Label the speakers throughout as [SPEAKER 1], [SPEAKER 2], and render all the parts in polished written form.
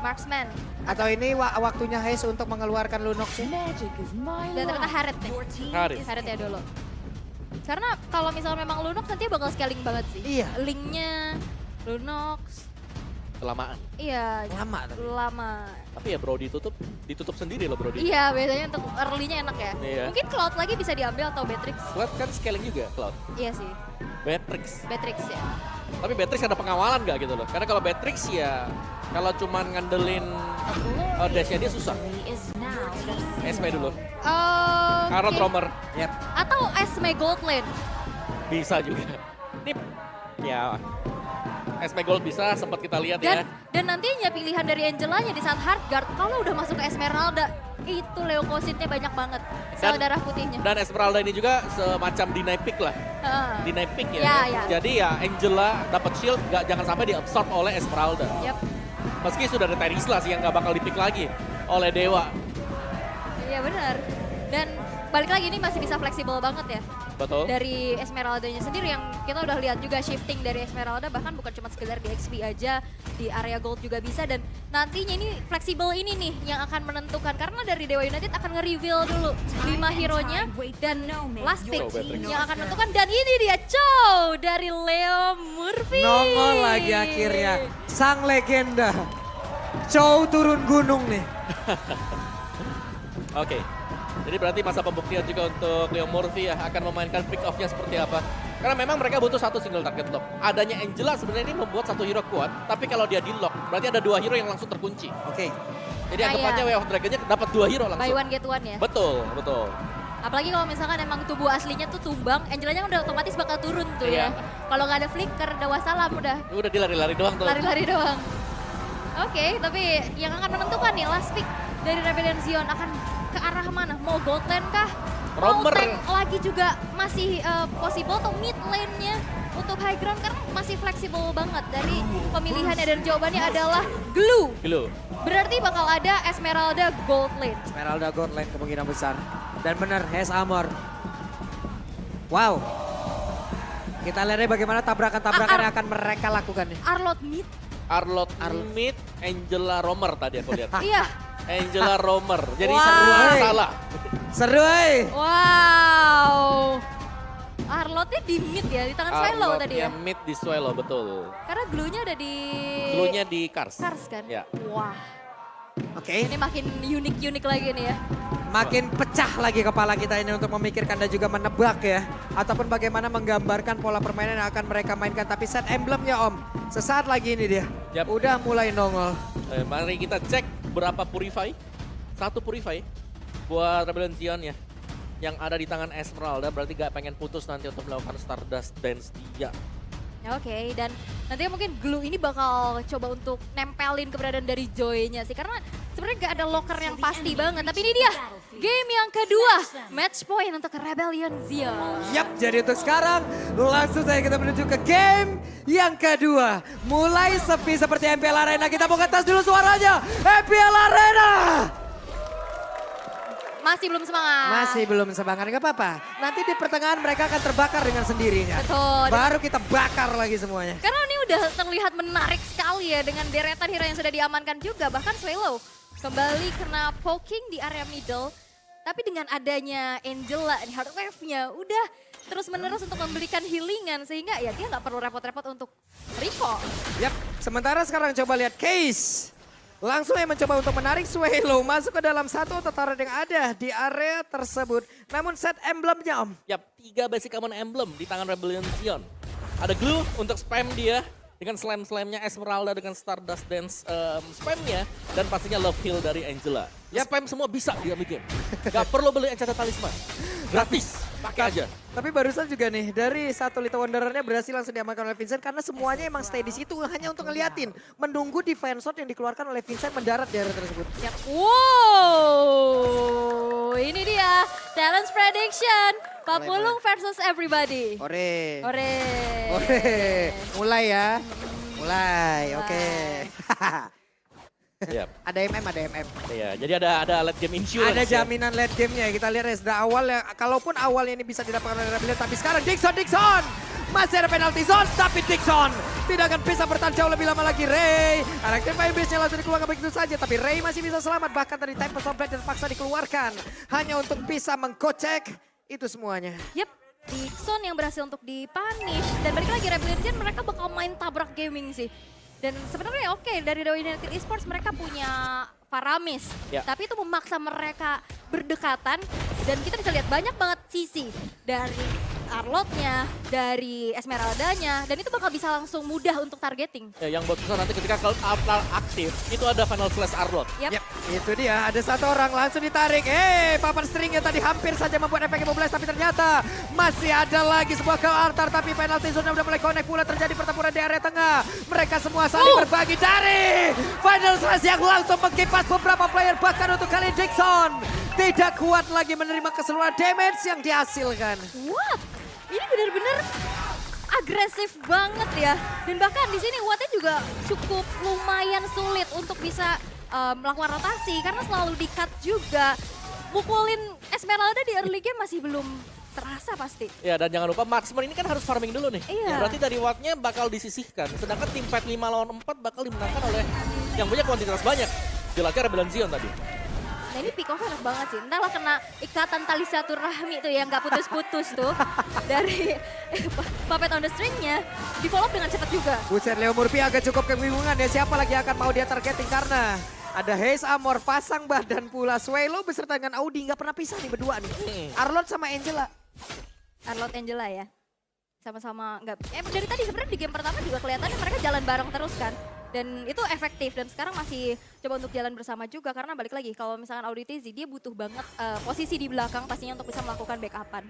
[SPEAKER 1] Marksman.
[SPEAKER 2] Atau ini waktunya Haze untuk mengeluarkan Lunox ya?
[SPEAKER 1] Dan ternyata Harriet nih. Harriet ya dulu. Karena kalau misalnya memang Lunox nanti bakal scaling banget sih.
[SPEAKER 2] Iya.
[SPEAKER 1] Linknya, Lunox.
[SPEAKER 3] Kelamaan.
[SPEAKER 1] Iya.
[SPEAKER 2] Lama tapi.
[SPEAKER 1] Lama.
[SPEAKER 3] Tapi ya Brody ditutup sendiri loh Brody.
[SPEAKER 1] Iya, biasanya untuk early-nya enak ya.
[SPEAKER 3] Iya.
[SPEAKER 1] Mungkin Cloud lagi bisa diambil atau Beatrix.
[SPEAKER 3] Cloud kan scaling juga Cloud.
[SPEAKER 1] Iya sih,
[SPEAKER 3] Beatrix.
[SPEAKER 1] Beatrix ya.
[SPEAKER 3] Tapi Beatrix ada pengawalan gak gitu loh. Karena kalau Beatrix ya kalau cuman ngandelin dash-nya dia susah. SP dulu.
[SPEAKER 1] Oh,
[SPEAKER 3] Karena Romer.
[SPEAKER 2] Yap.
[SPEAKER 1] Atau Esme Gold Lane.
[SPEAKER 3] Bisa juga. Ini ya SP Gold bisa sempat kita lihat ya.
[SPEAKER 1] Dan nantinya pilihan dari Angelanya di saat Hardguard, kalau udah masuk ke Esmeralda, itu Leukocyte-nya banyak banget. Sel darah putihnya.
[SPEAKER 3] Dan Esmeralda ini juga semacam deny pick lah. Deny pick ya.
[SPEAKER 1] Ya.
[SPEAKER 3] Jadi ya Angela dapat shield, jangan sampai diabsorb oleh Esmeralda.
[SPEAKER 1] Yap.
[SPEAKER 3] Meski sudah ada Terisla sih yang gak bakal dipick lagi oleh Dewa.
[SPEAKER 1] Iya benar. Dan balik lagi ini masih bisa fleksibel banget ya.
[SPEAKER 3] Betul.
[SPEAKER 1] Dari Esmeralda-nya sendiri yang kita udah lihat juga shifting dari Esmeralda bahkan bukan cuma sekedar di XP aja, di area gold juga bisa dan nantinya ini fleksibel ini nih yang akan menentukan karena dari Dewa United akan nge-reveal dulu 5 hero-nya dan last pick yang akan menentukan dan ini dia Chow dari Leo Murphy.
[SPEAKER 2] Nongol lagi akhirnya, sang legenda. Chow turun gunung nih.
[SPEAKER 3] Oke. Jadi berarti masa pembuktian juga untuk Leo Murphy ya akan memainkan pick off-nya seperti apa. Karena memang mereka butuh satu single target lock. Adanya Angela sebenarnya ini membuat satu hero kuat, tapi kalau dia di lock berarti ada 2 hero yang langsung terkunci.
[SPEAKER 2] Oke.
[SPEAKER 3] Jadi anggapannya Way of Dragon-nya dapat 2 hero langsung.
[SPEAKER 1] Buy one get one ya.
[SPEAKER 3] Betul.
[SPEAKER 1] Apalagi kalau misalkan emang tubuh aslinya tuh tumbang, Angelanya udah otomatis bakal turun tuh ya. Kalau nggak ada flicker, udah wassalam udah.
[SPEAKER 3] Udah dilari-lari doang tuh.
[SPEAKER 1] Lari-lari doang. Oke, tapi yang akan menentukan nih last pick dari Rebellion Zion akan ke arah mana? Mau gold lane kah?
[SPEAKER 3] Romer.
[SPEAKER 1] Mau tank lagi juga masih possible atau mid lane-nya untuk high ground karena masih fleksibel banget dari pemilihannya dan jawabannya adalah glue. Berarti bakal ada Esmeralda gold lane.
[SPEAKER 2] Esmeralda gold lane kemungkinan besar. Dan benar, Haze Armor. Wow. Kita lihat bagaimana tabrakan-tabrakan yang akan mereka lakukan nih.
[SPEAKER 1] Arlott mid.
[SPEAKER 3] Arlott mid, Angela Romer tadi aku lihat.
[SPEAKER 1] Iya.
[SPEAKER 3] Angela Romer. Jadi
[SPEAKER 1] Wow.
[SPEAKER 3] semua salah.
[SPEAKER 2] Seru
[SPEAKER 1] Wow. Arlottnya di mid ya, di tangan Swallow tadi ya.
[SPEAKER 3] Mid di Swallow, betul.
[SPEAKER 1] Karena glue-nya ada di...
[SPEAKER 3] Glue-nya di Kars.
[SPEAKER 1] Kars kan?
[SPEAKER 3] Ya.
[SPEAKER 1] Wah.
[SPEAKER 2] Oke.
[SPEAKER 1] Ini makin unik-unik lagi nih ya.
[SPEAKER 2] Makin pecah lagi kepala kita ini untuk memikirkan dan juga menebak ya. Ataupun bagaimana menggambarkan pola permainan yang akan mereka mainkan. Tapi set emblemnya Om, sesaat lagi ini dia.
[SPEAKER 3] Yap.
[SPEAKER 2] Udah mulai nongol.
[SPEAKER 3] Mari kita cek berapa Purify. 1 Purify buat Rebellion Zion ya. Yang ada di tangan Esmeralda berarti gak pengen putus nanti untuk melakukan Stardust Dance dia.
[SPEAKER 1] Oke, dan nanti mungkin glue ini bakal coba untuk nempelin keberadaan dari Joy-nya sih. Karena sebenarnya gak ada locker yang pasti banget. Tapi ini dia, game yang kedua. Match point untuk Rebellion Zion.
[SPEAKER 2] Yap, jadi untuk sekarang langsung saja kita menuju ke game yang kedua. Mulai sepi seperti MPL Arena, kita mau ngetes dulu suaranya. MPL Arena!
[SPEAKER 1] Masih belum semangat.
[SPEAKER 2] Masih belum semangat, gak apa-apa. Nanti di pertengahan mereka akan terbakar dengan sendirinya.
[SPEAKER 1] Betul.
[SPEAKER 2] Baru kita bakar lagi semuanya.
[SPEAKER 1] Karena ini udah terlihat menarik sekali ya dengan deretan hero yang sudah diamankan juga. Bahkan Swallow kembali kena poking di area middle. Tapi dengan adanya Angela, hard wave-nya udah terus menerus untuk memberikan healingan. Sehingga ya dia nggak perlu repot-repot untuk recall.
[SPEAKER 2] Yap, sementara sekarang coba lihat Case. Langsung yang mencoba untuk menarik Swallow masuk ke dalam satu turret yang ada di area tersebut. Namun set emblemnya Om.
[SPEAKER 3] Yap, 3 basic common emblem di tangan Rebellion Zion. Ada glue untuk spam dia dengan slam-slamnya Esmeralda dengan Stardust Dance spamnya. Dan pastinya love heal dari Angela. Ya spam semua bisa di early game. Gak perlu beli Enchanted Talisman. Gratis, pakai aja.
[SPEAKER 2] Tapi barusan juga nih dari satu Little Wanderer-nya berhasil langsung diamankan oleh Vincent karena semuanya emang stay di situ hanya untuk ngeliatin. Menunggu defense shot yang dikeluarkan oleh Vincent mendarat di area tersebut.
[SPEAKER 1] Yap. Wow, ini dia challenge prediction. Papulung versus everybody.
[SPEAKER 2] Ore.
[SPEAKER 1] Ore.
[SPEAKER 2] Mulai ya. Mulai, oke.
[SPEAKER 3] Yap.
[SPEAKER 2] Ada MM.
[SPEAKER 3] Iya, jadi ada late game insurance.
[SPEAKER 2] Ada
[SPEAKER 3] ya.
[SPEAKER 2] jaminan late game-nya. Kita lihat ya, sudah awal ya. Kalaupun awalnya ini bisa didapatkan oleh Rebellion, tapi sekarang Dixon. Masih ada penalty zone, tapi Dixon tidak akan bisa bertahan jauh lebih lama lagi. Ray, Electrify Beast-nya langsung dikeluarkan begitu saja. Tapi Ray masih bisa selamat, bahkan tadi Tempest of Blade terpaksa dikeluarkan. Hanya untuk bisa menggocek itu semuanya.
[SPEAKER 1] Yep, Dixon yang berhasil untuk dipunish. Dan balik lagi Rebellion mereka bakal main tabrak gaming sih. Dan sebenarnya oke, dari Dewa United Esports mereka punya Faramis.
[SPEAKER 3] Ya.
[SPEAKER 1] Tapi itu memaksa mereka berdekatan. Dan kita bisa lihat banyak banget sisi dari Arlotnya, dari Esmeraldanya. Dan itu bakal bisa langsung mudah untuk targeting.
[SPEAKER 3] Ya, yang buat susah nanti ketika Cloud Atlas aktif, itu ada Final Slash Arlot.
[SPEAKER 1] Yep.
[SPEAKER 2] Yap, itu dia. Ada satu orang langsung ditarik. Papan stringnya tadi hampir saja membuat efek immobilize. Tapi ternyata masih ada lagi sebuah kill altar. Tapi penalty zone udah mulai connect pula. Terjadi pertempuran di area tengah. Mereka semua saling berbagi dari Final Slash yang langsung mengkipas beberapa player. Bahkan untuk kali Dixon tidak kuat lagi menerima keseluruhan damage yang dihasilkan.
[SPEAKER 1] What? Ini bener-bener agresif banget ya. Dan bahkan di sini Wattnya juga cukup lumayan sulit untuk bisa melakukan rotasi. Karena selalu di-cut juga. Mukulin Esmeralda di early game masih belum terasa pasti.
[SPEAKER 3] Ya, dan jangan lupa Marksman ini kan harus farming dulu nih.
[SPEAKER 1] Iya.
[SPEAKER 3] Ya, berarti dari Wattnya bakal disisihkan. Sedangkan tim fight 5 lawan 4 bakal dimenangkan oleh yang punya kuantitas banyak. Jelasnya Rebellion Zion tadi.
[SPEAKER 1] Nah ini pick off enak banget sih. Entahlah kena ikatan tali silaturahmi tuh yang gak putus-putus tuh. Dari Puppet on the String-nya. Di follow up dengan cepat juga.
[SPEAKER 2] Buset, Leo Murphy agak cukup kebingungan ya. Siapa lagi akan mau dia targeting karena ada Haze Amor pasang badan pula. Swelo beserta dengan Audi nggak pernah pisah nih berdua nih. Arlot sama Angela.
[SPEAKER 1] Arlot Angela ya. Sama-sama nggak. Dari tadi sebenarnya di game pertama juga kelihatannya mereka jalan bareng terus kan. Dan itu efektif dan sekarang masih coba untuk jalan bersama juga karena balik lagi kalau misalkan Audi TZ dia butuh banget posisi di belakang pastinya untuk bisa melakukan backupan.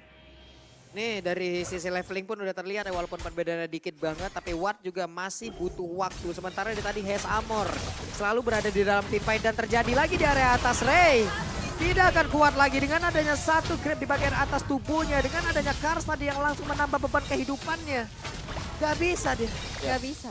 [SPEAKER 2] Nih dari sisi leveling pun udah terlihat ya walaupun perbedaannya dikit banget tapi Watt juga masih butuh waktu. Sementara di tadi Haze Amor selalu berada di dalam team fight dan terjadi lagi di area atas. Ray tidak akan kuat lagi dengan adanya satu grab di bagian atas tubuhnya. Dengan adanya Kars tadi yang langsung menambah beban kehidupannya. Gak bisa dia.
[SPEAKER 1] Gak bisa.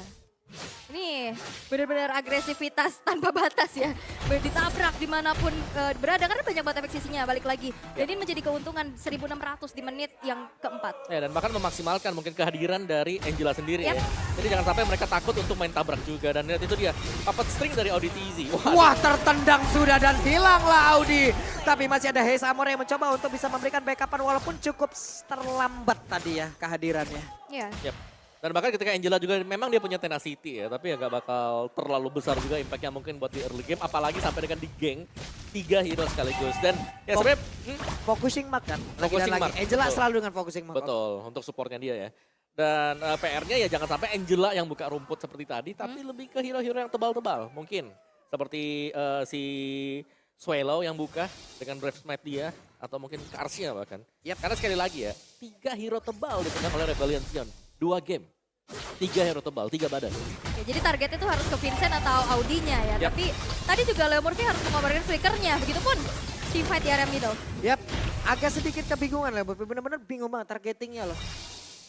[SPEAKER 1] Ini benar-benar agresivitas tanpa batas ya. Ditabrak dimanapun berada karena banyak banget efek sisinya balik lagi. Jadi menjadi keuntungan 1.600 di menit yang keempat.
[SPEAKER 3] Ya, dan bahkan memaksimalkan mungkin kehadiran dari Angela sendiri ya. Jadi jangan sampai mereka takut untuk main tabrak juga. Dan lihat itu dia, puppet string dari Audi TZ.
[SPEAKER 2] Wah tertendang sudah dan hilanglah Audi. Tapi masih ada Haze Amor yang mencoba untuk bisa memberikan backupan walaupun cukup terlambat tadi ya kehadirannya.
[SPEAKER 1] Iya.
[SPEAKER 3] Yep. Dan bahkan ketika Angela juga memang dia punya tenacity ya, tapi ya gak bakal terlalu besar juga impactnya mungkin buat di early game, apalagi sampai dengan di geng 3 hero sekaligus. Dan ya sebenarnya
[SPEAKER 2] Focusing mark kan?
[SPEAKER 3] Focusing
[SPEAKER 2] Lagi-lagi.
[SPEAKER 3] mark,
[SPEAKER 2] Angela
[SPEAKER 3] betul.
[SPEAKER 2] selalu dengan focusing mark.
[SPEAKER 3] betul untuk supportnya dia ya. Dan PR-nya ya jangan sampai Angela yang buka rumput seperti tadi, tapi lebih ke hero-hero yang tebal-tebal mungkin. Seperti si Swallow yang buka dengan Brave Smite dia, atau mungkin Karsnya bahkan. Karena sekali lagi ya, 3 hero tebal dipegang oleh Rebellion Zion. 2 game, 3 hero tebal, 3 badan.
[SPEAKER 1] Ya, jadi targetnya itu harus ke Vincent atau Audinya ya.
[SPEAKER 3] Yap.
[SPEAKER 1] Tapi tadi juga Leo Murphy harus mengobarin flickernya. Begitupun team fight di area middle.
[SPEAKER 2] Yap, agak sedikit kebingungan lah, bener-bener bingung banget targetingnya loh.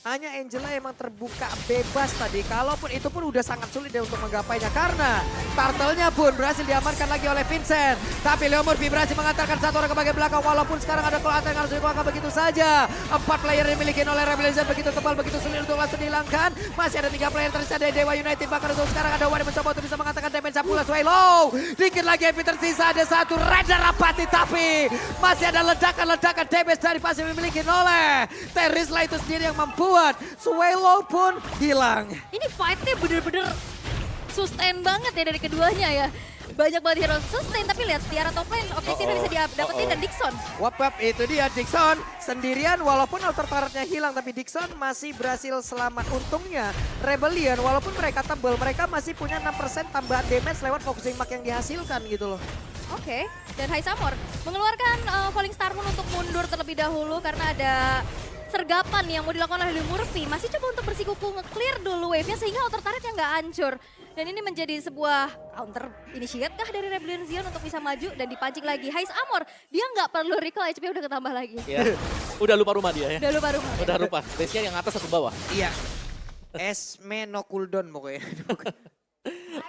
[SPEAKER 2] Hanya Angela emang terbuka bebas tadi, kalaupun itu pun udah sangat sulit ya untuk menggapainya. Karena turtle-nya pun berhasil diamankan lagi oleh Vincent. Tapi Leo Murphy berhasil mengantarkan satu orang ke bagian belakang, walaupun sekarang ada Kelatan yang harus dikeluarkan begitu saja. 4 player yang dimiliki oleh Rebellion begitu tebal, begitu sulit untuk langsung dihilangkan. Masih ada 3 player tersisa dari Dewa United, bahkan untuk sekarang ada Wadi mencoba untuk bisa mengatakan damage pula Swallow. Dikit lagi Evi tersisa, ada satu Raider Rapati, tapi masih ada ledakan-ledakan damage dari pasif yang dimiliki oleh Terisla itu sendiri yang membuat Swallow pun hilang.
[SPEAKER 1] Ini fightnya bener-bener sustain banget ya dari keduanya ya. Banyak banget hero sustain, tapi lihat Tiara top lane, objektif bisa dapetin dan Dixon.
[SPEAKER 2] Wap itu dia Dixon sendirian walaupun altar turretnya hilang tapi Dixon masih berhasil selamat. Untungnya Rebellion walaupun mereka tebel mereka masih punya 6% tambahan damage lewat focusing mark yang dihasilkan gitu loh.
[SPEAKER 1] Oke, dan Haze Amor mengeluarkan Falling Star Moon untuk mundur terlebih dahulu karena ada sergapan yang mau dilakukan oleh Leo Murphy. Masih coba untuk bersikuku nge-clear dulu wave-nya sehingga outer turretnya nggak hancur. Dan ini menjadi sebuah counter initiate kah dari Rebellion Zion untuk bisa maju dan dipancing lagi. Haze Amor, dia nggak perlu recall, HP udah ketambah lagi.
[SPEAKER 3] Ya, udah lupa rumah dia ya.
[SPEAKER 1] Udah lupa rumah.
[SPEAKER 3] Udah lupa, base-nya yang atas atau bawah.
[SPEAKER 2] Iya. Esme no cooldown pokoknya.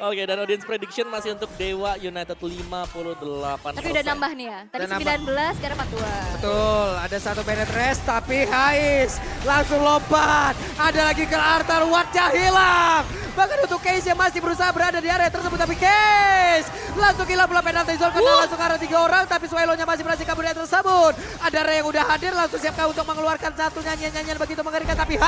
[SPEAKER 3] Oke, dan audience prediction masih untuk Dewa United 58%.
[SPEAKER 1] Tapi udah nambah nih ya. Tadi
[SPEAKER 2] Udah nambah.
[SPEAKER 1] 19, sekarang 42.
[SPEAKER 2] Betul, ada satu penetres tapi Hais langsung lompat. Ada lagi ke Arthur, Wattnya hilang. Bahkan untuk Case yang masih berusaha berada di area tersebut tapi Case langsung hilang bola penalti zone karena langsung arah 3 orang tapi Swelo-nya masih berhasil kabur dari tersebut. Ada Ray yang udah hadir langsung siapkan untuk mengeluarkan satu nyanyian-nyanyian begitu mengerikan tapi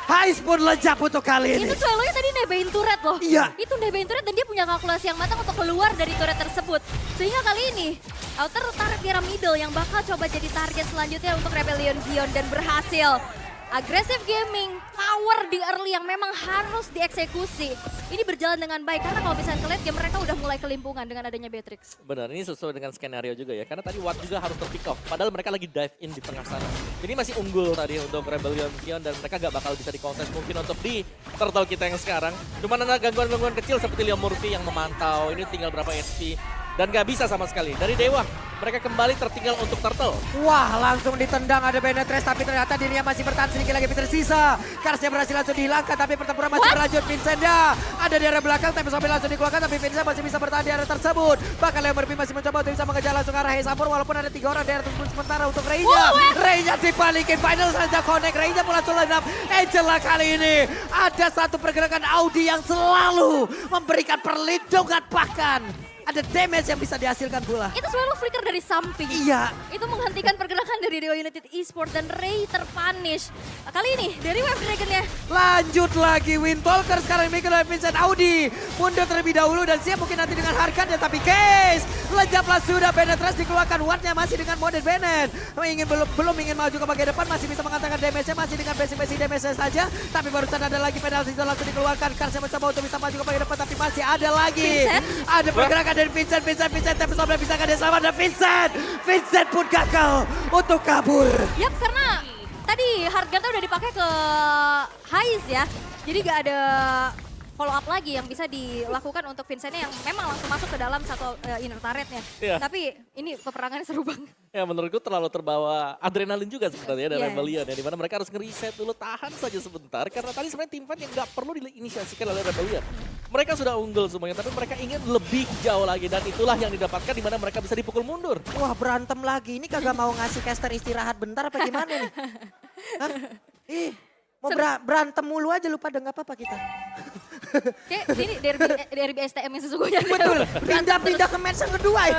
[SPEAKER 2] Hais pun lejap untuk kali ini.
[SPEAKER 1] Itu Swelo-nya tadi nebein turret loh.
[SPEAKER 2] Iya.
[SPEAKER 1] Itu nebein turret dan dia punya kalkulasi yang matang untuk keluar dari turret tersebut. Sehingga kali ini Outer tarik di arah middle yang bakal coba jadi target selanjutnya untuk Rebellion Zion dan berhasil. Agresif gaming, power di early yang memang harus dieksekusi. Ini berjalan dengan baik karena kalau misalnya ke late game mereka udah mulai kelimpungan dengan adanya Beatrix.
[SPEAKER 3] Benar, ini sesuai dengan skenario juga ya. Karena tadi Watt juga harus ter-pick off. Padahal mereka lagi dive in di tengah sana. Ini masih unggul tadi untuk Rebellion Zion dan mereka gak bakal bisa dikontes mungkin untuk di turtle kita yang sekarang. Cuman ada gangguan-gangguan kecil seperti Leo Murphy yang memantau. Ini tinggal berapa HP. Dan gak bisa sama sekali. Dari Dewa, mereka kembali tertinggal untuk turtle.
[SPEAKER 2] Wah, langsung ditendang ada Benetres tapi ternyata dirinya masih bertahan sedikit lagi tersisa. Karsnya berhasil langsung dihilangkan tapi pertempuran masih berlanjut. Vincenda ada di area belakang tapi sampai langsung dikeluarkan tapi Vincenda masih bisa bertahan di area tersebut. Bahkan Leo Murphy masih mencoba untuk bisa mengejar langsung ke arah Heisapur walaupun ada 3 orang di area tersebut sementara untuk Reynya. Reynya dibalikin final saja connect. Reynya pun langsung line up. Angela kali ini ada satu pergerakan Audi yang selalu memberikan perlindungan bahkan ada damage yang bisa dihasilkan pula.
[SPEAKER 1] Itu Swelo flicker dari samping.
[SPEAKER 2] Iya.
[SPEAKER 1] Itu menghentikan pergerakan dari Dewa United Esports dan Ray terpunish. Kali ini dari Wave Dragon-nya.
[SPEAKER 2] Lanjut lagi Windtalker sekarang dimiliki oleh Vincent Audi. Mundur terlebih dahulu dan siap mungkin nanti dengan harganya tapi Case lejaplah sudah Benetres dikeluarkan. Wattnya masih dengan mode Bennett. Belum ingin maju ke bagian depan masih bisa mengatakan damage-nya masih dengan basic damage-nya saja. Tapi barusan ada lagi penalti zone langsung dikeluarkan. Karsnya mencoba untuk bisa maju ke bagian depan tapi masih ada lagi.
[SPEAKER 1] Vincent?
[SPEAKER 2] Ada pergerakan dari Vincent tapi sampai bisa kan dia selamat dan Vincent pun gagal untuk kabur.
[SPEAKER 1] Yap, karena tadi Harganta udah dipakai ke Hais ya. Jadi gak ada follow up lagi yang bisa dilakukan untuk Vincentnya yang memang langsung masuk ke dalam satu inner turretnya.
[SPEAKER 3] Iya.
[SPEAKER 1] Tapi ini peperangannya seru banget.
[SPEAKER 3] Ya menurutku terlalu terbawa adrenalin juga sebenarnya dari
[SPEAKER 1] Iya.
[SPEAKER 3] Rebellion ya. Dimana mereka harus nge-reset dulu, tahan saja sebentar. Karena tadi sebenarnya tim fight yang nggak perlu diinisiasikan oleh Rebellion. Mereka sudah unggul semuanya, tapi mereka ingin lebih jauh lagi. Dan itulah yang didapatkan dimana mereka bisa dipukul mundur.
[SPEAKER 2] Wah berantem lagi, ini kagak mau ngasih caster istirahat bentar apa gimana nih? Hah? Ih, mau berantem mulu aja lupa ada nggak apa-apa kita.
[SPEAKER 1] Kayak ini derby STM yang sesungguhnya.
[SPEAKER 2] Betul, pindah ke match yang kedua ya.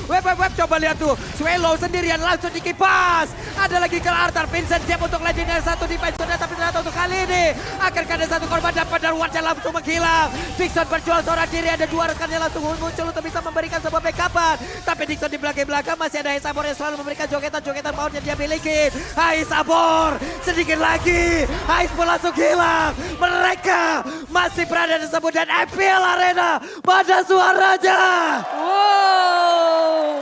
[SPEAKER 2] Web coba lihat tuh, Swelo sendirian langsung dikipas. Ada lagi ke Arthur, Vincent siap untuk legendary satu defense tapi ternyata untuk kali ini akan ada satu korban dapat dan Wattnya langsung menghilang. Dixon berjuang seorang diri, ada 2 rekannya langsung muncul untuk bisa memberikan sebuah backupan. Tapi Dixon di belakang masih ada Heisapor yang selalu memberikan jogetan maut yang dia miliki. Heisapor sedikit lagi, Hais pun langsung hilang. Mereka masih berada tersebut dan FPL Arena pada suaranya.
[SPEAKER 1] Wow.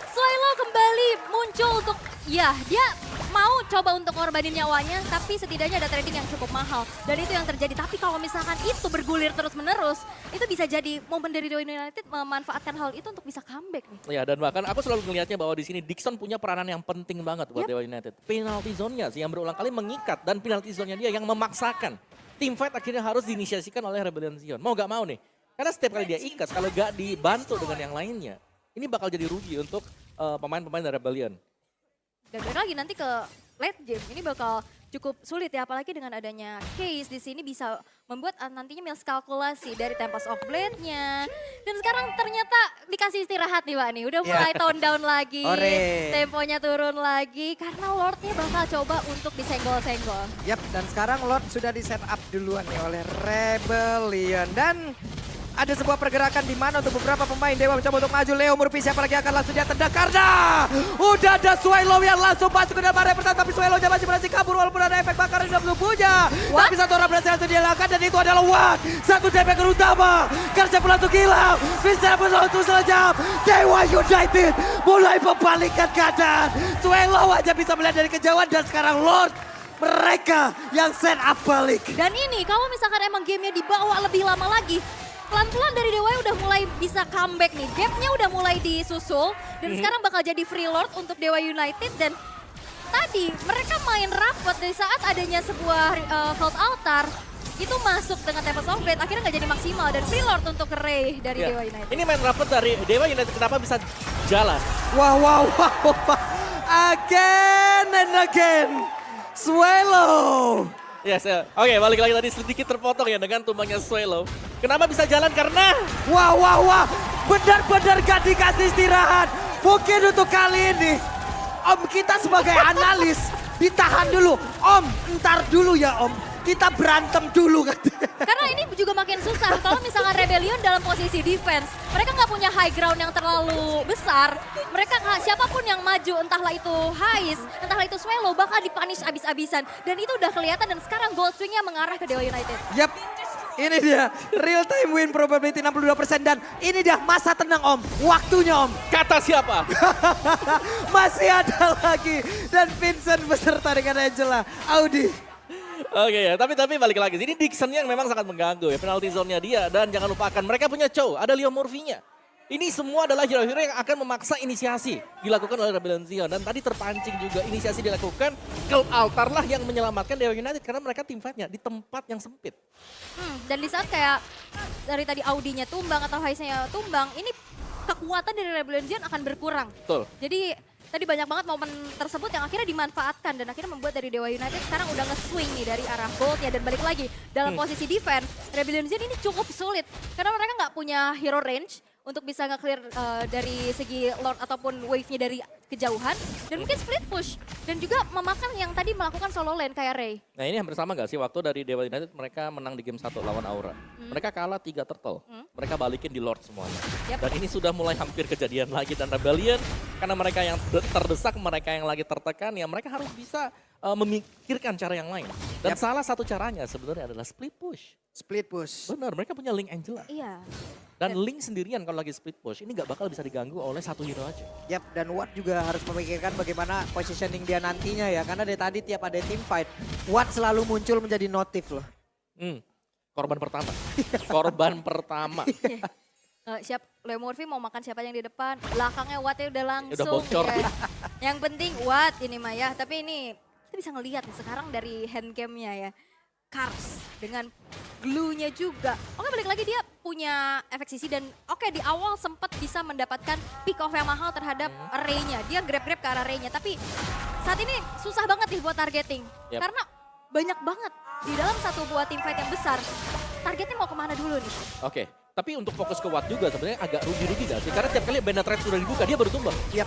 [SPEAKER 1] Swelo kembali muncul untuk, ya dia mau coba untuk ngorbanin nyawanya, tapi setidaknya ada trading yang cukup mahal. Dan itu yang terjadi. Tapi kalau misalkan itu bergulir terus-menerus, itu bisa jadi momen dari Dewa United memanfaatkan hal itu untuk bisa comeback nih.
[SPEAKER 3] Ya dan bahkan aku selalu melihatnya bahwa di sini Dixon punya peranan yang penting banget buat Dewa United. Penalty zone-nya sih yang berulang kali mengikat dan penalty zone-nya dia yang memaksakan. Team fight akhirnya harus diinisiasikan oleh Rebellion Zion. Mau gak mau nih. Karena setiap kali dia ikat, kalau gak dibantu dengan yang lainnya, ini bakal jadi rugi untuk pemain-pemain dari Rebellion.
[SPEAKER 1] Dan balik lagi nanti ke late game, ini bakal cukup sulit ya, apalagi dengan adanya Case di sini bisa membuat nantinya miskalkulasi dari Tempest of Blade-nya. Dan sekarang ternyata dikasih istirahat nih Pak nih, udah mulai tone down lagi, temponya turun lagi karena Lord-nya bakal coba untuk disenggol-senggol.
[SPEAKER 2] Yap, dan sekarang Lord sudah di set up duluan nih oleh Rebellion dan ada sebuah pergerakan di mana untuk beberapa pemain Dewa mencoba untuk maju. Leo Murphy siapa lagi akan langsung dia tendang karena udah ada Swelo yang langsung masuk ke dalam area pertahanan tapi Swelo-nya masih berhasil kabur walaupun ada efek bakar di dalam tubuhnya. Tapi satu orang berhasil langsung dilakukan dan itu adalah Watt. Satu damage utama. Kerja pun langsung hilang. Bisa pun langsung selejap. Dewa United mulai membalikkan keadaan. Swelo aja bisa melihat dari kejauhan dan sekarang Lord mereka yang set up balik.
[SPEAKER 1] Dan ini kalau misalkan emang gamenya dibawa lebih lama lagi, pelan-pelan dari Dewa udah mulai bisa comeback nih. Gapnya udah mulai disusul dan sekarang bakal jadi free lord untuk Dewa United. Dan tadi mereka main rapet dari saat adanya sebuah Cloud Altar. itu masuk dengan Tempest of Fate akhirnya nggak jadi maksimal dan free lord untuk Ray dari
[SPEAKER 3] Ya.
[SPEAKER 1] Dewa United.
[SPEAKER 3] Ini main rapid dari Dewa United kenapa bisa jalan?
[SPEAKER 2] Wow. Again and again. Swallow.
[SPEAKER 3] Yes, ya. Oke, balik lagi tadi sedikit terpotong ya dengan tumbangnya Swallow. Kenapa bisa jalan? Karena
[SPEAKER 2] Wah. Benar-benar gak dikasih istirahat. Mungkin untuk kali ini, Om kita sebagai analis, ditahan dulu. Om, ntar dulu ya Om. Kita berantem dulu katanya.
[SPEAKER 1] Karena ini juga makin susah kalau misalkan Rebellion dalam posisi defense, mereka nggak punya high ground yang terlalu besar. Mereka siapapun yang maju, entahlah itu Hais, entahlah itu Swallow, bakal dipunish abis-abisan. Dan itu udah kelihatan dan sekarang gold swingnya mengarah ke Dewa United.
[SPEAKER 2] Yap, ini dia real time win probability 62% dan ini dia masa tenang Om. Waktunya Om.
[SPEAKER 3] kata siapa?
[SPEAKER 2] Masih ada lagi dan Vincent beserta dengan Angela. Audi.
[SPEAKER 3] Oke ya, tapi balik lagi. Ini Dixon yang memang sangat mengganggu ya. Penalty zone-nya dia dan jangan lupakan mereka punya Chow, ada Leo Murphy-nya. Ini semua adalah hero-hero yang akan memaksa inisiasi dilakukan oleh Rebellion Zion. Dan tadi terpancing juga inisiasi dilakukan. Cult Altar lah yang menyelamatkan Dewa United karena mereka team fight-nya di tempat yang sempit.
[SPEAKER 1] Dan di saat kayak dari tadi Audinya tumbang atau Haisnya tumbang, ini kekuatan dari Rebellion Zion akan berkurang.
[SPEAKER 3] Betul.
[SPEAKER 1] Jadi tadi banyak banget momen tersebut yang akhirnya dimanfaatkan dan akhirnya membuat dari Dewa United sekarang udah nge-swing nih dari arah goldnya dan balik lagi dalam posisi defense. Rebellion Zion ini cukup sulit karena mereka nggak punya hero range untuk bisa nge-clear dari segi Lord ataupun wave-nya dari kejauhan. Dan mungkin split push dan juga memakan yang tadi melakukan solo lane kayak Ray.
[SPEAKER 3] Nah ini hampir sama gak sih waktu dari Dewa United mereka menang di game 1 lawan Aura. Mereka kalah 3 turtle. Mereka balikin di Lord semuanya.
[SPEAKER 1] Yep.
[SPEAKER 3] Dan ini sudah mulai hampir kejadian lagi dan Rebellion karena mereka yang terdesak, mereka yang lagi tertekan ya mereka harus bisa memikirkan cara yang lain. Dan salah satu caranya sebenarnya adalah split push.
[SPEAKER 2] Split push.
[SPEAKER 3] Benar, mereka punya Link Angela.
[SPEAKER 1] Iya.
[SPEAKER 3] Dan Link sendirian kalau lagi split push ini gak bakal bisa diganggu oleh satu hero aja.
[SPEAKER 2] Yap, dan Watt juga harus memikirkan bagaimana positioning dia nantinya ya. Karena dari tadi tiap ada team fight, Watt selalu muncul menjadi notif loh.
[SPEAKER 3] Korban pertama. Korban pertama.
[SPEAKER 1] Siap, Leo Murphy mau makan siapa yang di depan, belakangnya Watt udah langsung.
[SPEAKER 3] bocor.
[SPEAKER 1] Ya. Yang penting Watt ini Mah ya, tapi ini kita bisa ngelihat nih sekarang dari handcamnya ya. Kars dengan glue-nya juga. Oke balik lagi dia punya efek sisi dan oke di awal sempat bisa mendapatkan pick off yang mahal terhadap array-nya. Dia grab-grab ke arah array-nya tapi saat ini susah banget nih buat targeting.
[SPEAKER 3] Yep.
[SPEAKER 1] Karena banyak banget di dalam satu buah team fight yang besar. Targetnya mau kemana dulu nih?
[SPEAKER 3] Oke, tapi untuk fokus ke Watt juga sebenarnya agak rugi-rugi gak sih? Karena tiap kali Bandit Red sudah dibuka dia baru tumbang.
[SPEAKER 2] Yap,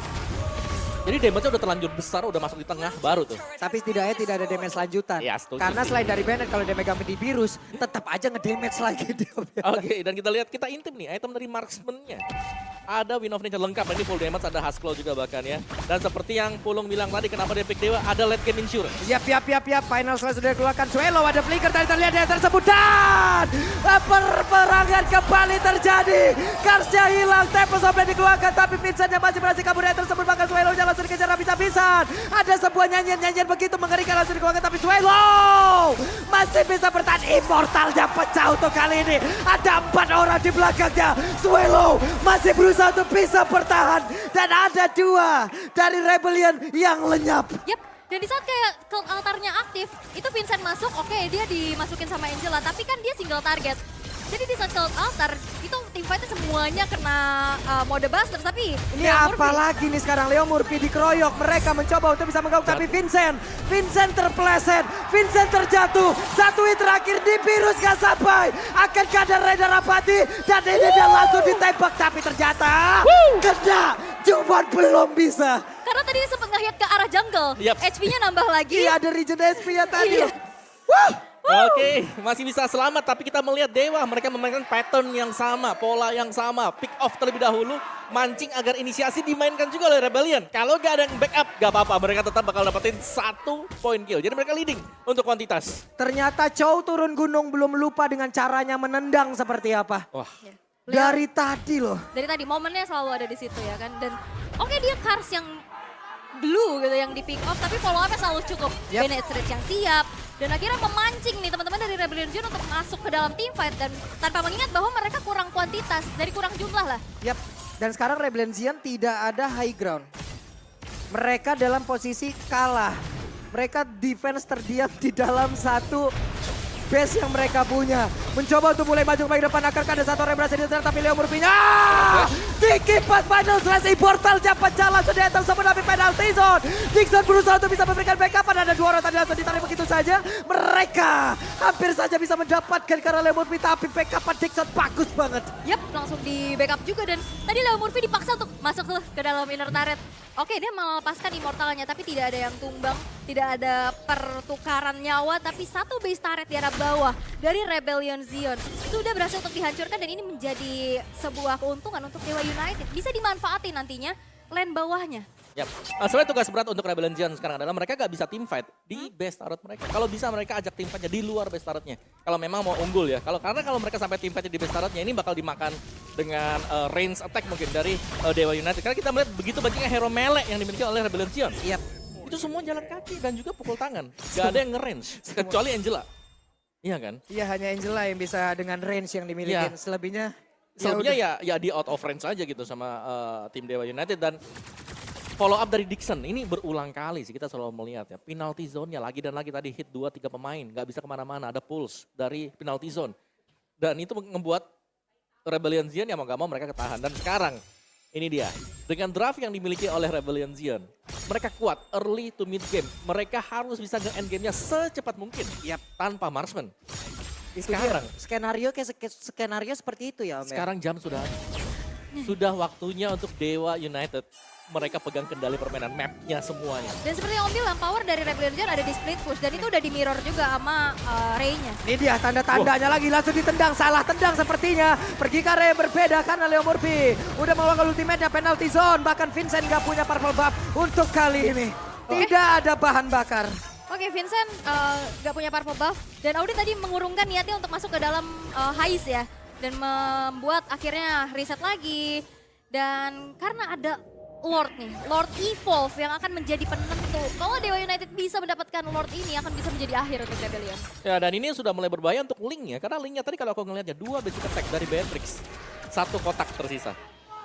[SPEAKER 3] Jadi damage-nya udah terlanjur besar, udah masuk di tengah baru tuh.
[SPEAKER 2] tapi setidaknya tidak ada damage lanjutan.
[SPEAKER 3] Ya, setuju
[SPEAKER 2] Karena
[SPEAKER 3] sih.
[SPEAKER 2] selain dari Bennett kalau dia megang di virus, tetap aja ngedamage lagi dia.
[SPEAKER 3] Oke, dan kita lihat kita intip nih item dari marksman-nya. Ada Win of Nature lengkap, ini full damage, ada Husklow juga bahkan ya. Dan seperti yang Pulung bilang tadi, kenapa dia pick Dewa, ada late game insurance.
[SPEAKER 2] Yap. Final slash sudah dikeluarkan. Swallow ada flicker tadi terlihat yang tersebut dan perperangan kembali terjadi. Karsnya hilang, Tempest of Fate dikeluarkan tapi Vincent yang masih berhasil kabur yang tersebut bahkan Swallow-nya langsung dikejar habis-habisan. Ada sebuah nyanyian begitu mengerikan langsung dikeluarkan tapi Swallow masih bisa bertahan. Immortalnya pecah untuk kali ini. Ada 4 orang di belakangnya. Swallow masih berusaha untuk bisa bertahan dan ada 2 dari Rebellion yang lenyap.
[SPEAKER 1] Yap, dan di saat kayak cult altarnya aktif, itu Vincent masuk, oke dia dimasukin sama Angela, tapi kan dia single target. Jadi di saat cult altar, itu team fight-nya semuanya kena mode buster, tapi
[SPEAKER 2] Ini
[SPEAKER 1] Leo
[SPEAKER 2] apa
[SPEAKER 1] Murphy-
[SPEAKER 2] lagi nih sekarang Leo Murphy dikeroyok. Mereka mencoba untuk bisa mengganggu tapi Vincent terpleset. Vincent terjatuh. Satu hit terakhir di virus gak sampai. Akankah ada Raider Apati dan ini dia langsung ditembak tapi ternyata kena. Cuman belum bisa.
[SPEAKER 1] Karena tadi sempat nge-hit ke arah jungle,
[SPEAKER 3] Yap.
[SPEAKER 1] HP-nya nambah lagi.
[SPEAKER 2] Iya ada Regen SP ya tadi.
[SPEAKER 1] Iya.
[SPEAKER 2] Wah.
[SPEAKER 3] Oke, masih bisa selamat tapi kita melihat Dewa, mereka memainkan pattern yang sama, pola yang sama. Pick off terlebih dahulu, mancing agar inisiasi dimainkan juga oleh Rebellion. Kalau gak ada yang backup, gak apa-apa, mereka tetap bakal dapetin 1 point kill. Jadi mereka leading untuk kuantitas.
[SPEAKER 2] Ternyata Chow turun gunung belum lupa dengan caranya menendang seperti apa.
[SPEAKER 3] Wah,
[SPEAKER 2] Dari tadi loh.
[SPEAKER 1] Dari tadi momennya selalu ada di situ ya kan. Dan oke dia Kars yang blue gitu yang di pick off, tapi follow up-nya selalu cukup.
[SPEAKER 2] Yap.
[SPEAKER 1] Bennett Street yang siap. Dan akhirnya memancing nih teman-teman dari Rebellion Zion untuk masuk ke dalam team fight. Dan tanpa mengingat bahwa mereka kurang kuantitas, dari kurang jumlah lah.
[SPEAKER 2] Yap, dan sekarang Rebellion Zion tidak ada high ground. Mereka dalam posisi kalah. Mereka defense terdiam di dalam satu base yang mereka punya. Mencoba untuk mulai maju ke bagian depan, akankah ada satu orang yang berhasil ditekan, tapi Leo Murphy-nya Dikit pas final slash portalnya pecah langsung di tersebut tapi penalty zone. Dixon berusaha untuk bisa memberikan backup, ada 2 orang tadi langsung ditarik begitu saja. Mereka hampir saja bisa mendapatkan karena Leo Murphy, tapi backup Dixon bagus banget.
[SPEAKER 1] Yap, langsung di backup juga dan tadi Leo Murphy dipaksa untuk masuk ke dalam inner turret. Oke, dia melepaskan immortalnya tapi tidak ada yang tumbang, tidak ada pertukaran nyawa, tapi satu base turret di arah bawah dari Rebellion Zion sudah berhasil untuk dihancurkan dan ini menjadi sebuah keuntungan untuk Dewa United. Bisa dimanfaati nantinya lane bawahnya.
[SPEAKER 3] Yap. Sebenarnya tugas berat untuk Rebellion Zion sekarang adalah mereka gak bisa team fight di base turret mereka. Kalau bisa mereka ajak team fightnya di luar base turretnya. Kalau memang mau unggul ya. Karena kalau mereka sampai team fight di base turretnya ini bakal dimakan dengan range attack mungkin dari Dewa United. Karena kita melihat begitu banyaknya hero melee yang dimiliki oleh Rebellion Zion.
[SPEAKER 2] Yap.
[SPEAKER 3] Itu semua jalan kaki dan juga pukul tangan. Gak ada yang nge-range kecuali Angela. Iya kan?
[SPEAKER 2] Iya, hanya Angela yang bisa dengan range yang dimiliki.
[SPEAKER 3] Iya.
[SPEAKER 2] Selebihnya
[SPEAKER 3] ya di out of range aja gitu sama tim Dewa United. Dan follow up dari Dixon, ini berulang kali sih kita selalu melihat ya. Penalty zone-nya lagi dan lagi tadi hit 2-3 pemain, gak bisa kemana-mana, ada pulse dari penalty zone. Dan itu membuat Rebellion Zion ya mau gak mau mereka ketahan. Dan sekarang, ini dia, dengan draft yang dimiliki oleh Rebellion Zion, mereka kuat early to mid game. Mereka harus bisa nge-end game-nya secepat mungkin.
[SPEAKER 2] Yap.
[SPEAKER 3] Tanpa marksman.
[SPEAKER 2] sekarang skenario seperti itu ya Om.
[SPEAKER 3] Sekarang jam sudah sudah waktunya untuk Dewa United. Mereka pegang kendali permainan mapnya semuanya.
[SPEAKER 1] Dan seperti yang Om bilang, power dari Rebellion Zion ada di split push dan itu udah di mirror juga sama Ray-nya.
[SPEAKER 2] Ini dia tanda-tandanya lagi, langsung ditendang, salah tendang sepertinya. Pergi ke area yang berbeda karena Leo Murphy udah mengeluarkan ultimate-nya penalty zone. Bahkan Vincent gak punya purple buff untuk kali ini. Tidak ada bahan bakar.
[SPEAKER 1] Oke, Vincent gak punya purple buff dan Audi tadi mengurungkan niatnya untuk masuk ke dalam heist ya. Dan membuat akhirnya reset lagi. Dan karena ada Lord nih, Lord Evolve yang akan menjadi penentu. Kalau Dewa United bisa mendapatkan Lord ini akan bisa menjadi akhir untuk Rebellion.
[SPEAKER 3] Ya dan ini sudah mulai berbahaya untuk Link ya. Karena Linknya tadi kalau aku ngelihatnya 2 basic attack dari Beatrix. 1 kotak tersisa.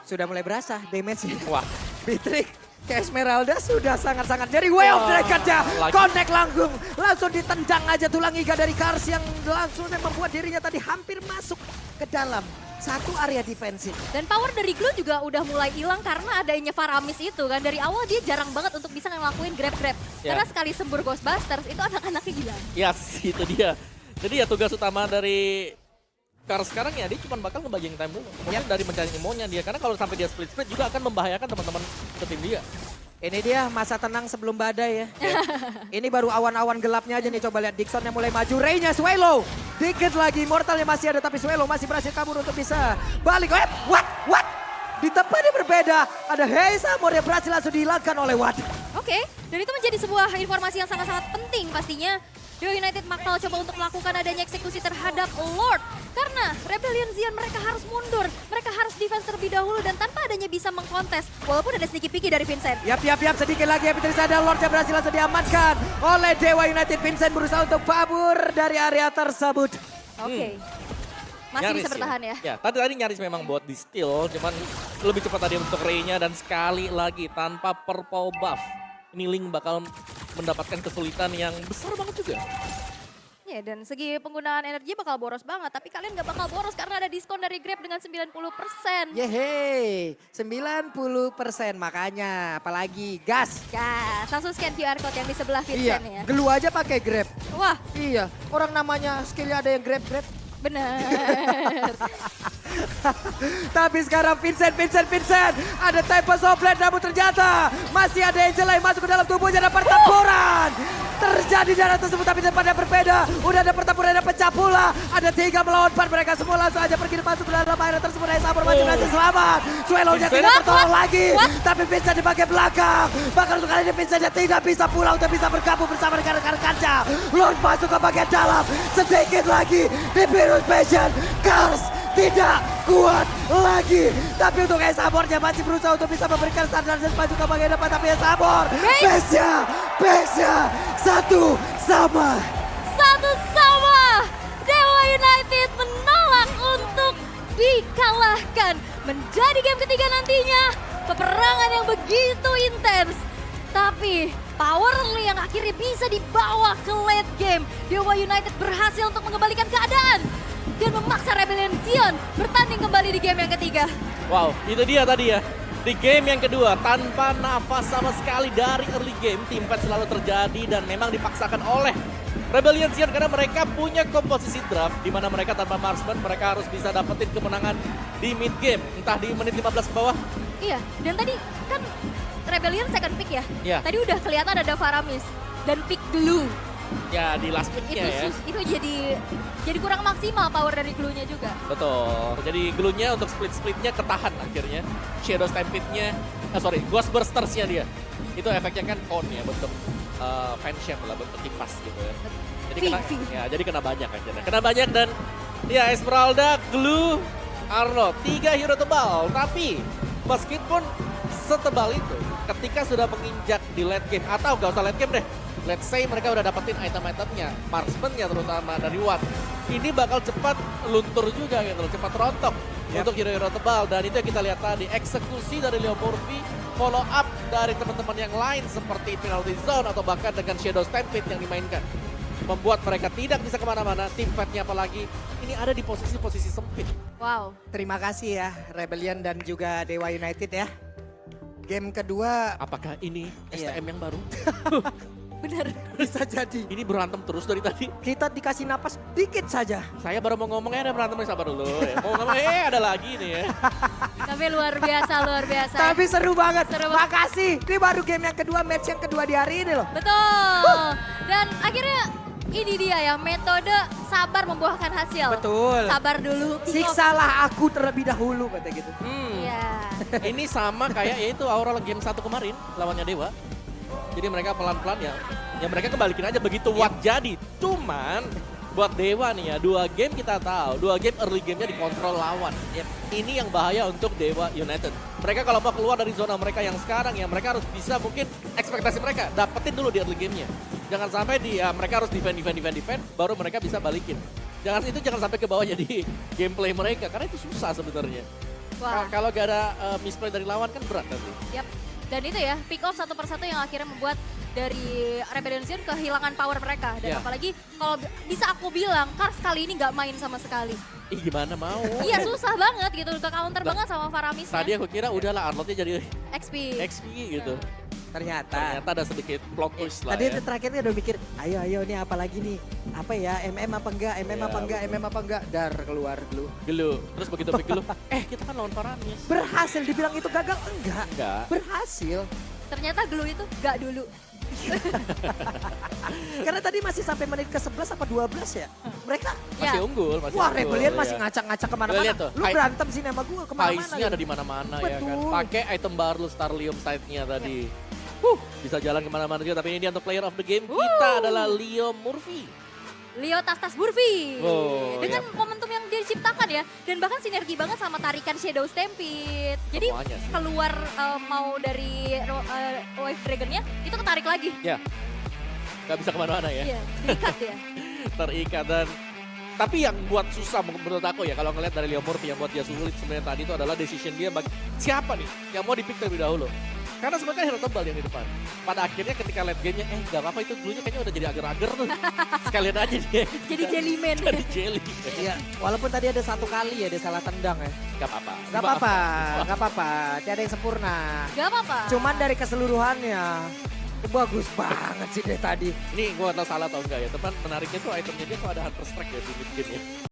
[SPEAKER 2] Sudah mulai berasa damage-nya.
[SPEAKER 3] Wah.
[SPEAKER 2] Beatrix ke Esmeralda sudah sangat-sangat. Dari Way of Dragon-nya, connect langsung ditendang aja tulang iga dari Kars yang langsung membuat dirinya tadi hampir masuk ke dalam satu area defensif.
[SPEAKER 1] Dan power dari Glue juga udah mulai hilang karena adanya Faramis itu kan. Dari awal dia jarang banget untuk bisa ngelakuin grab-grab.
[SPEAKER 3] Ya.
[SPEAKER 1] Karena sekali sembur Ghostbusters itu anak-anaknya hilang.
[SPEAKER 3] Yes, itu dia. Jadi ya tugas utama dari Kars sekarang ya dia cuma bakal ngebagiin time dulu. Mungkin dari mencari emonya dia. Karena kalau sampai dia split-split juga akan membahayakan teman-teman ke tim dia.
[SPEAKER 2] Ini dia masa tenang sebelum badai ya. Ini baru awan-awan gelapnya aja nih. Coba lihat Dixon yang mulai maju. Ray-nya Swallow. Dikit lagi. Mortalnya masih ada tapi Swallow masih berhasil kabur untuk bisa balik. What? Di tempatnya berbeda. Ada Heisamor yang berhasil langsung dihilangkan oleh Watt.
[SPEAKER 1] Oke, dan itu menjadi sebuah informasi yang sangat-sangat penting pastinya. Dewa United bakal coba untuk melakukan adanya eksekusi terhadap Lord. Karena Rebellion Zion mereka harus mundur. Mereka harus defense terlebih dahulu dan tanpa adanya bisa mengkontes. Walaupun ada sneaky picky dari Vincent.
[SPEAKER 2] Yap, sedikit lagi Epic ada Lord yang berhasil langsung diamankan oleh Dewa United. Vincent berusaha untuk kabur dari area tersebut.
[SPEAKER 1] Oke. Masih
[SPEAKER 3] Nyaris
[SPEAKER 1] bisa bertahan ya.
[SPEAKER 3] Ya, tadi nyaris memang buat di steal, cuman lebih cepat tadi untuk Ray-nya dan sekali lagi tanpa purple buff. Ini Link bakal mendapatkan kesulitan yang besar banget juga.
[SPEAKER 1] Ya, dan segi penggunaan energi bakal boros banget. Tapi kalian gak bakal boros karena ada diskon dari Grab dengan 90%.
[SPEAKER 2] Yeay, 90% makanya apalagi gas.
[SPEAKER 1] Gas, langsung scan QR code yang di sebelah Vincent ya.
[SPEAKER 2] Gelu aja pakai Grab.
[SPEAKER 1] Wah,
[SPEAKER 2] Iya, orang namanya skillnya ada yang Grab.
[SPEAKER 1] bener.
[SPEAKER 2] Tapi sekarang Vincent. Ada Tempest of Blade namun ternyata masih ada Angela yang masuk ke dalam tubuhnya. Ada pertempuran. Terjadi di arah tersebut tapi tempatnya berbeda. Udah ada pertempuran, ada pecah pula. Ada 3 melawan 4. Mereka semua langsung aja pergi masuk ke dalam area tersebut. Heisamor masih berhasil selamat. Swallow-nya tidak tertolong lagi. Tapi Vincent di bagian belakang. Bahkan untuk kali ini Vincent-nya tidak bisa pulang untuk bisa bergabung bersama rekan-rekannya. Lord masuk ke bagian dalam. Sedikit lagi di Virus Passion. Kars tidak kuat lagi. Tapi untuk Heisamor-nya masih berusaha untuk bisa memberikan standar dan maju ke bagian depan. Tapi Heisamor, base-nya satu sama.
[SPEAKER 1] Dewa United menolak untuk dikalahkan. Menjadi game ketiga nantinya. Peperangan yang begitu intens. Tapi power yang akhirnya bisa dibawa ke late game. Dewa United berhasil untuk mengembalikan keadaan dan memaksa Rebellion Sion bertanding kembali di game yang ketiga.
[SPEAKER 3] Wow, itu dia tadi ya. Di game yang kedua, tanpa nafas sama sekali dari early game, team fight selalu terjadi dan memang dipaksakan oleh Rebellion Sion karena mereka punya komposisi draft di mana mereka tanpa marksman, mereka harus bisa dapetin kemenangan di mid game, entah di menit 15 ke bawah.
[SPEAKER 1] Iya, dan tadi kan Rebellion second pick ya.
[SPEAKER 3] Iya.
[SPEAKER 1] Tadi udah kelihatan ada Faramis dan pick dulu.
[SPEAKER 3] Ya di last pick-nya ya.
[SPEAKER 1] Itu jadi kurang maksimal power dari glue-nya juga.
[SPEAKER 3] Betul, jadi glue-nya untuk split-splitnya ketahan akhirnya. Shadow Stampede-nya, Ghost Bursters-nya dia. Itu efeknya kan cone ya, bentuk fan shape lah, bentuk kipas gitu ya. Jadi kena banyak akhirnya. Kena banyak dan ya Esmeralda, Glue, Arlo, 3 hero tebal. Tapi meskipun setebal itu, ketika sudah menginjak di late game, atau gak usah late game deh, let's say mereka udah dapetin item-itemnya, marksman-nya terutama dari Watt. Ini bakal cepat luntur juga gitu loh, cepat rontok untuk hero-hero tebal. Dan itu yang kita lihat tadi, eksekusi dari Leo Murphy, follow up dari teman-teman yang lain seperti Penalty Zone atau bahkan dengan Shadow Stampede yang dimainkan. Membuat mereka tidak bisa kemana-mana, tim fight-nya apalagi ini ada di posisi-posisi sempit.
[SPEAKER 1] Wow.
[SPEAKER 2] Terima kasih ya Rebellion dan juga Dewa United ya. Game kedua
[SPEAKER 3] Apakah ini STM yang baru?
[SPEAKER 1] Bener.
[SPEAKER 2] bisa jadi.
[SPEAKER 3] Ini berantem terus dari tadi.
[SPEAKER 2] Kita dikasih napas dikit saja.
[SPEAKER 3] Saya baru mau ngomongnya ada berantem, sabar dulu. Ya. Mau ngomong, ada lagi nih ya.
[SPEAKER 1] Tapi luar biasa, luar biasa.
[SPEAKER 2] Tapi seru banget.
[SPEAKER 1] Seru banget.
[SPEAKER 2] Makasih. Ini baru game yang kedua, match yang kedua di hari ini loh.
[SPEAKER 1] Betul. Dan akhirnya ini dia ya, metode sabar membuahkan hasil.
[SPEAKER 2] Betul.
[SPEAKER 1] Sabar dulu.
[SPEAKER 2] Siksalah aku terlebih dahulu kata gitu.
[SPEAKER 1] Iya.
[SPEAKER 3] Ini sama kayak yaitu Aurora game 1 kemarin lawannya Dewa. Jadi mereka pelan-pelan ya mereka kembalikin aja begitu Watt jadi. Cuman buat Dewa nih ya, 2 game kita tahu, 2 game early game-nya dikontrol lawan. Ini yang bahaya untuk Dewa United. Mereka kalau mau keluar dari zona mereka yang sekarang ya, mereka harus bisa mungkin ekspektasi mereka dapetin dulu di early game-nya. Jangan sampai mereka harus defend, baru mereka bisa balikin. Jangan sampai ke bawah jadi gameplay mereka, karena itu susah sebenarnya.
[SPEAKER 1] Wah.
[SPEAKER 3] Kalau gak ada misplay dari lawan kan berat nanti.
[SPEAKER 1] Yap. Dan itu ya, pick off satu persatu yang akhirnya membuat dari Rebellion Sion kehilangan power mereka. Dan apalagi kalau bisa aku bilang, Kars kali ini nggak main sama sekali.
[SPEAKER 3] Ih gimana mau?
[SPEAKER 1] Iya susah banget gitu, ke counter banget sama Faramis.
[SPEAKER 3] Tadi aku kira udahlah Arnoldnya jadi
[SPEAKER 1] XP
[SPEAKER 3] gitu.
[SPEAKER 2] Ternyata
[SPEAKER 3] ada sedikit plot twist lah
[SPEAKER 2] tadi
[SPEAKER 3] ya.
[SPEAKER 2] terakhirnya udah mikir, ayo ini apa lagi nih? Apa ya, MM apa enggak, MM apa enggak, dar keluar dulu.
[SPEAKER 3] Gelu, terus begitu pick Gelu, kita kan lawan Faramis.
[SPEAKER 2] Berhasil dibilang itu gagal? Enggak. Berhasil.
[SPEAKER 1] Ternyata glue itu nggak dulu.
[SPEAKER 2] Karena tadi masih sampai menit ke 11 apa 12 ya? Mereka
[SPEAKER 3] Masih unggul,
[SPEAKER 2] wah Rebellion masih ngacak-ngacak kemana-mana. Lu berantem sih sama gue kemana-mana.
[SPEAKER 3] Pace-nya ada di mana-mana ya kan.
[SPEAKER 2] Betul.
[SPEAKER 3] Pakai item baru Starlium side-nya tadi. Bisa jalan kemana-mana juga, tapi ini dia untuk player of the game kita adalah Leo Murphy.
[SPEAKER 1] Leo Tas Murphy. Dengan
[SPEAKER 3] iya.
[SPEAKER 1] momentum yang dia ciptakan ya. Dan bahkan sinergi banget sama tarikan Shadow Stampede. Jadi
[SPEAKER 3] Semuanya sih.
[SPEAKER 1] keluar mau dari Wave Dragon-nya, itu ketarik lagi.
[SPEAKER 3] Ya, gak bisa kemana-mana ya.
[SPEAKER 1] Iya, diikat ya.
[SPEAKER 3] Terikat dan tapi yang buat susah menurut aku ya kalau ngeliat dari Leo Murphy yang buat dia sulit sebenarnya tadi itu adalah decision dia bagi siapa nih yang mau dipick terlebih dahulu. Karena sebenarnya hero tebal yang di depan. Pada akhirnya ketika late game-nya, gak apa-apa itu dulunya kayaknya udah jadi agar-agar tuh. Sekalian aja dia.
[SPEAKER 1] Jadi jellyman.
[SPEAKER 3] Jadi jelly.
[SPEAKER 2] Iya, walaupun tadi ada 1 kali ya dia salah tendang ya.
[SPEAKER 3] Gak apa-apa.
[SPEAKER 2] Gak apa-apa, tiada yang sempurna.
[SPEAKER 1] Gak apa-apa.
[SPEAKER 2] Cuman dari keseluruhannya, bagus banget sih dia tadi.
[SPEAKER 3] Ini gue gak tau salah atau enggak ya. Teman menariknya tuh itemnya dia tuh ada Hunter Strike ya di mid game ya.